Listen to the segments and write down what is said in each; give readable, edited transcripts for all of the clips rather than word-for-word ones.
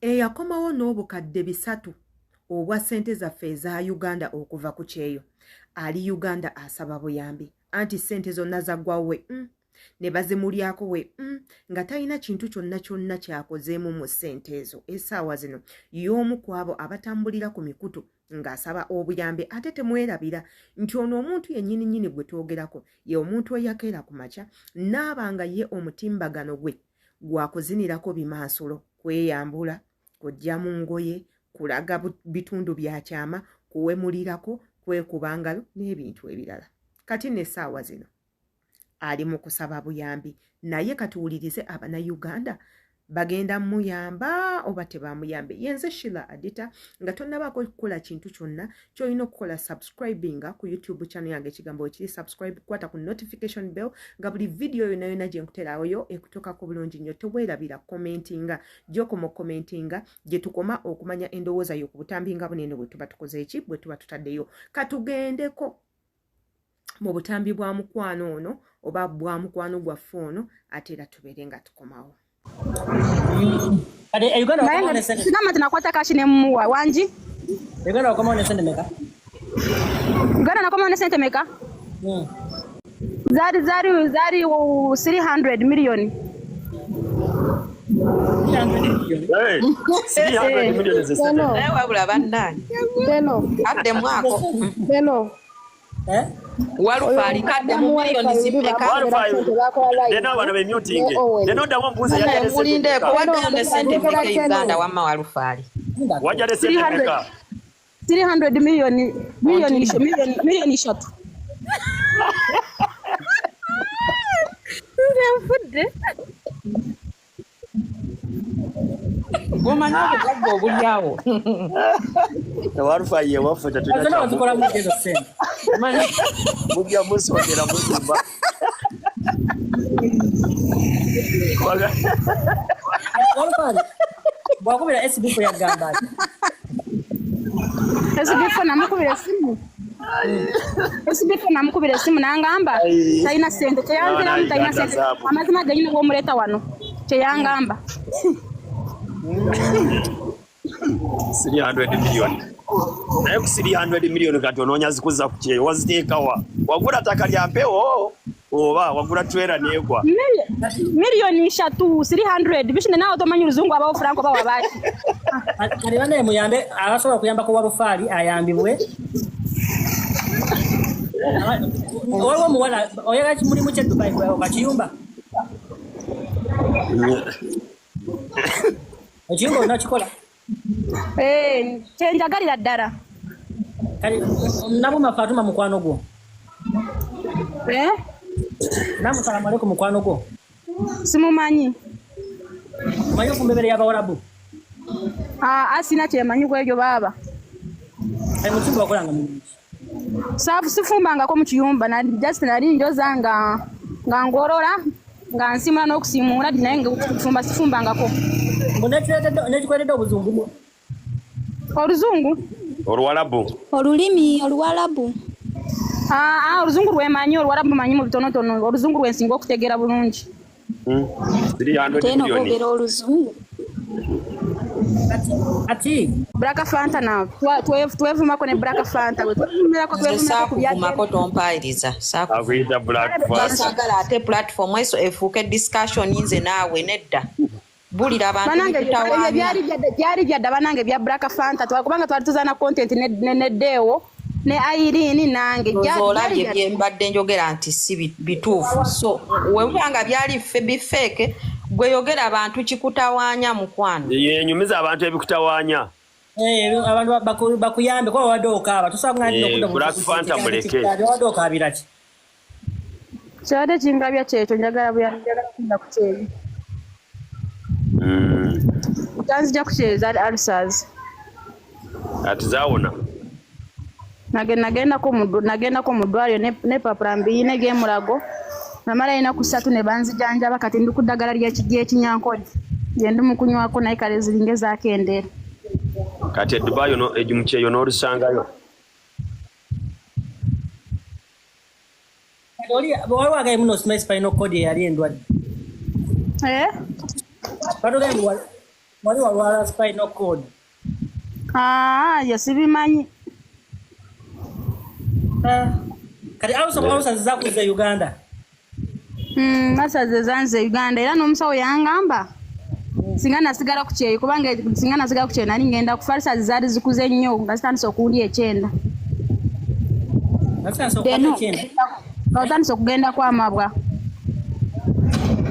eyakomawo n'obukadde 3 obwa ssente zaffe eza Uganda okuva ku kyeyo ali Uganda asaba buyambi anti ssente zonna zaggwawo we ne bazimulyako we nga talina kintu kyonna kyakozeemu mu ssente ezo essaawa zino y'omu ku abo abatambulira ku mikutu ng'asaba obuyambi ate temwerabira nti ono omuntu yennyini gwe twogerako ye omuntu eyakeera ku makya n'abanga ye omutimbagano gwe gwakuzinirako bimaasulo kweyambula kujja mu ngoye kulaga bitundu bya kyama kuwemulirako kwekuba ngalo n'ebintu ebirala kati n'essaawa zino ali mu kusaba buyambi naye katuwulirize Abannayuganda bagenda muyamba oba tebamuyambe. Yenze Sheila Adita nga tonnabaako kukola kintu kyonna kyolina okukola subscribinga ku YouTube channel yange ekigambo ekiri subscribe kwata ku notification bell nga buli video yonna gye nkuterayo ekutokako bulungi nnyo tebwerabira commentinga gy'okoma commentinga gye tukoma okumanya endowooza yo ku butambinga bunene bwe tuba tukoze eki bwe tuba tutaddeyo katugendeko mu butambi bwa mukwano ono oba bwa mukwano gwaffe ono ate era tubeere nga tukomawo. Sinama tunakwata kashi ne muwa wanji. Uganda wakoma one sente meka? Uganda nakoma one sente meka? Zari 300 million. 300 million zesente. Wabula bandani. Kadde mwako. Walufali kadde mu milioni zipeka. Walufali. Dena wana be muting. Dena ndawa mbuzi ya jale sente. Mulinde ko wadde sente meka Uganda wama walufali. Wajale sente meka. 300 million shot. Nzemfudde. Gomanya ko bulyawo. Walufali wafuta tunacho. Azana watukora mu kezo sente. Manya mubya musokera muzimba. Walufali. Bwakubira SB ko yagamba. SB namukubira simu. SB namukubira simu nangamba taina sente teyangira taina sente amazima ganyine go muleta wano teyangamba 300 million. Naye ku 300 million kati onoonya zikuza ku kyeyo waziteekawa wagula ttaka lya mpewo oba wagula twera neegwa milioni 300 bishine nawo tomanyi luzungu abawo franco bawa baki kali bane muyambe abasobola kuyamba ko Walufali ayambibwe owo muwala oyala kimuli mu kye Dubai kwa bakiyumba ekiyumba onakikola kyenjagalira ddala nabo Fatuma mukwano gwo namu salamu alaykum mukwano gwo simumanyi manyi ku mbebere y'Abawarabu asina kyemanyi kwebyo baba mutimba wakolanga mu safu sifumbangako mu kiyumba just nali njoza nga ngorola nga nsimula n'okusimuula naye nga sifumbangako nekikuletedde obuzungu oluzungu Oluwarabu olulimi Oluwarabu oluzungu lwemanyi Oluwarabu manyi mu bitonotono oluzungu lwensinga okutegeera bulungi 300 million oluzungu ati Black Fanta na twevumako ne Black Fanta kumako tompayiriza agwita Black Fanta basagala ate platform eso efuuke discussion nze naawe nedda bulira abantu byali byadda banange bya Black Fanta kubanga twali tuzana content ne Dewo ne Irene nange olabye byembadde njogera nti si bituufu so webanga byali bifeeke gwe yogera abantu kikutawaanya mukwano yenyumiza abantu ebikutawaanya abantu bakuyambe kwa wadoka aba tusanganya okuda mu Black Fanta muleke wadoka abiraki kyade kingabya kyekyo njagala buyanja kunda ku kyeyo tanzija kukyeza ulcers ati zaona nagenda ko mu ddwaliro ne paprambi ne gemulago namala ina ku 3 ne banzijanjaba kati ndi ku ddagala ly'ekinyankoli gyendi mu kunywako naye kale ziringe zakendeera kati Dubai ono ejumukyeyo n'olusangayo waliwo agaye muno osimanyi spinal cord yali endwadde wali walwala spinal cord. Yesibimanyi. Kati also zakuze Uganda. Asaze zanze Uganda era n'omusawo yangamba. Singa nasigala ku kyeyo kubanga singa nasigala ku kyeyo nali ngenda kufa zaali zikuze nnyo nga zitandise okuwulya ekyenda. Otandise okugenda kwamabwa.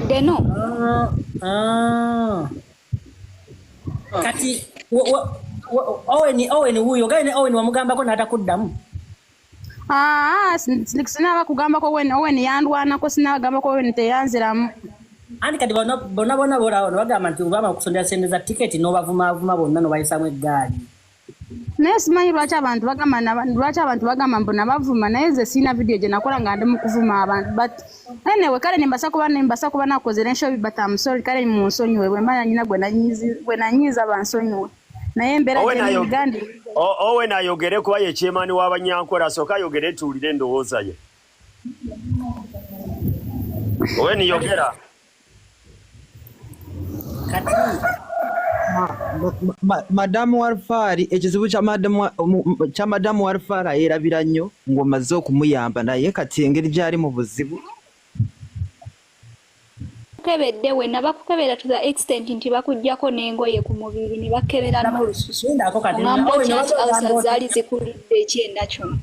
Deno. Kati Owen huyo gani Owen wamugambako n'atakuddamu. Sinaba kugambako Owen yandwanako sinabagambako Owen teyanziramu. Andi kati bona bolawo bagamba nti obama kusondera sente za tiketi n'obavuma bonna n'obayisamu eggaali. Naye simanyi lwaki abantu bagamba mbona bavuma naye ze sina video gye nakola nga ndi mu kuvuma abantu. But anyway, kale nimbasa kuba nakoze enshobi but I'm sorry kale mu nsonyiwe bwe mba nyina gwe nanyiza bansonyiwe. Naye embeera gye Uganda. Owen ayogere kuba ye chairman w'abanyankole asooka ayogere tuwulire endowooza ye. Owen yogera. Madamu Walfari ekizibu kya Madamu Walfari ayerabira nnyo ng'omaze okumuyamba naye kati engeri gy'ali mu buzibu. Kebedde we nabakukebera to the extent nti bakujjako n'engoye ku mubiri ne bakebera n'olususu. Zaali zikulidde ekyenda kyonna.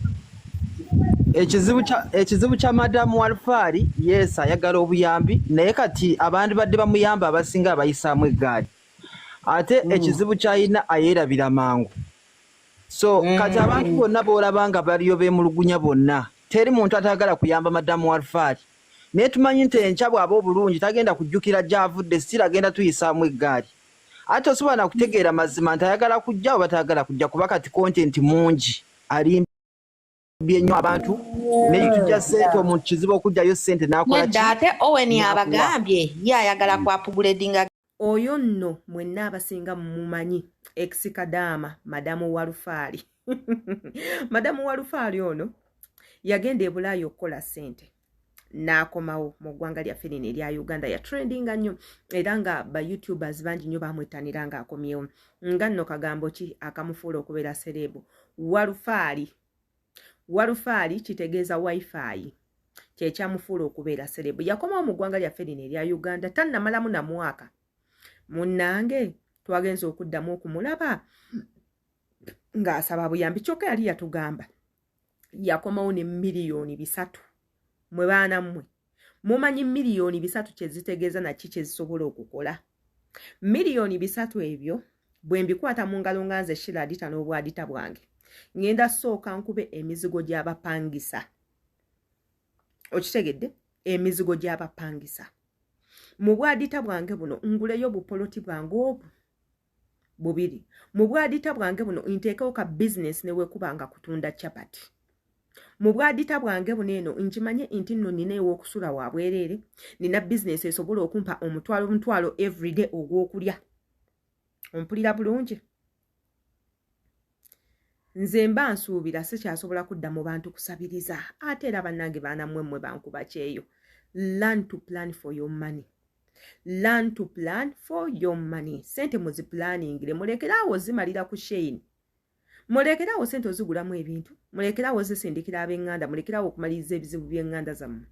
Ekizibu kya Madamu Walfari yes ayagala obuyambi naye kati abantu badde bamuyamba abasinga abayisaamu eggaali. Ate ekizibu kyayina ayerabira mangu. So kati abantu bonna boolaba nga baliyo beemulugunya bonna. Teri muntu atagala kuyamba Madamu Walfari. Naye tumanyi nti enkya bw'aba obulungi tagenda kujjukira gy'avudde sitira agenda tuyisaamu eggaali. Ate osobola na kutegeera mazima nti ayagala kujja oba tayagala kujja kuba kati content mungi alimbye nnyo abantu ne tujja ssente omuntu kizibu okujjayo ssente n'akola ki. Ate Owen abagambye ye ayagala ku upgradinga. Oyo nno mwenna abasinga mumanyi ex-Kadaama Madamu Walfari. Madamu Walfari ono yagenda e Bulaaya okukola ssente. N'akomawo mu ggwanga lyaffe lino erya Uganda ya trendinga nnyo era nga ba YouTubers bangi nnyo bamwettanira ng'akomyewo. Nga nno kagambo ki akamufuula okubeera serebu. Walfari kitegeeza wifi. Kyekyamufuula okubeera serebu. Yakomawo mu ggwanga lyaffe lino erya Uganda tannamalamu na mwaka. Munnange twagenza okuddamu okumulaba ng'asaba buyambi kyokka yali yatugamba yakomawo ne miliyoni 3 mwe baana mmwe mumanyi miliyoni 3 kye zitegeeza na kiki zisobola okukola. Miliyoni 3 ebyo bwe mbikwata mu ngalo nga nze Sheila Adita n'obwadita bwange ngenda sooka nkube emizigo gy'abapangisa. Okitegedde emizigo gy'abapangisa. Mu bwadita bwange buno nguleyo bupoloti bwange obwo bubiri. Mu bwadita bwange buno nteekawo ka business ne wekubanga kutunda chapati. Mu bwadita bwange buno eno nkimanye nti nno nina ew'okusula wa bwereere nina business esobola okumpa omutwalo everyday ogw'okulya. Ompulira bulungi? Nze mba nsuubira sikyasobola kudda mu bantu kusabiriza ate era bannange baana mmwe bankuba kyeyo. Learn to plan for your money. Learn to plan for your money. Sente muzi planningire mulekerawo zimalira ku Shane. Mulekerawo sente ozigulamu ebintu. Mulekerawo zisindikira ab'enganda. Mulekerawo okumaliriza ebizibu by'enganda zammwe.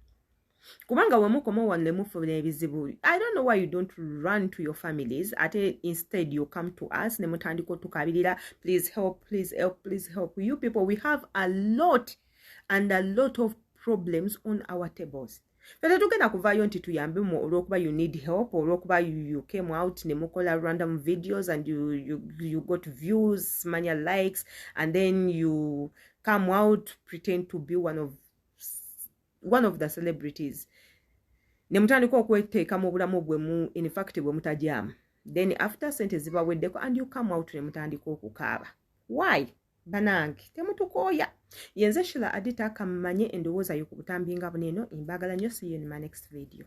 Kubanga we mukoma wanne mufuna ebizibu. I don't know why you don't run to your families. Ate instead you come to us ne mutandika otukabirira. Please help, please help, please help. You people, we have a lot of problems on our tables. Fete tugenda kuvaayo nti tuyambe mu olw'okuba you need help olw'okuba you came out ne mukola random videos and you got views, manya likes and then you come out pretend to be one of the celebrities. Ne mutandika okweteeka mu bulamu bwe in fact bwe mutajaamu. Then after sente zibaweddeko and you come out ne mutandika okukaaba. Why? Banange temutukooya. Yenze Sheila Adita kammanye endowooza yo ku butambi nga buno eno. Mbagala nnyo, see you in my next video.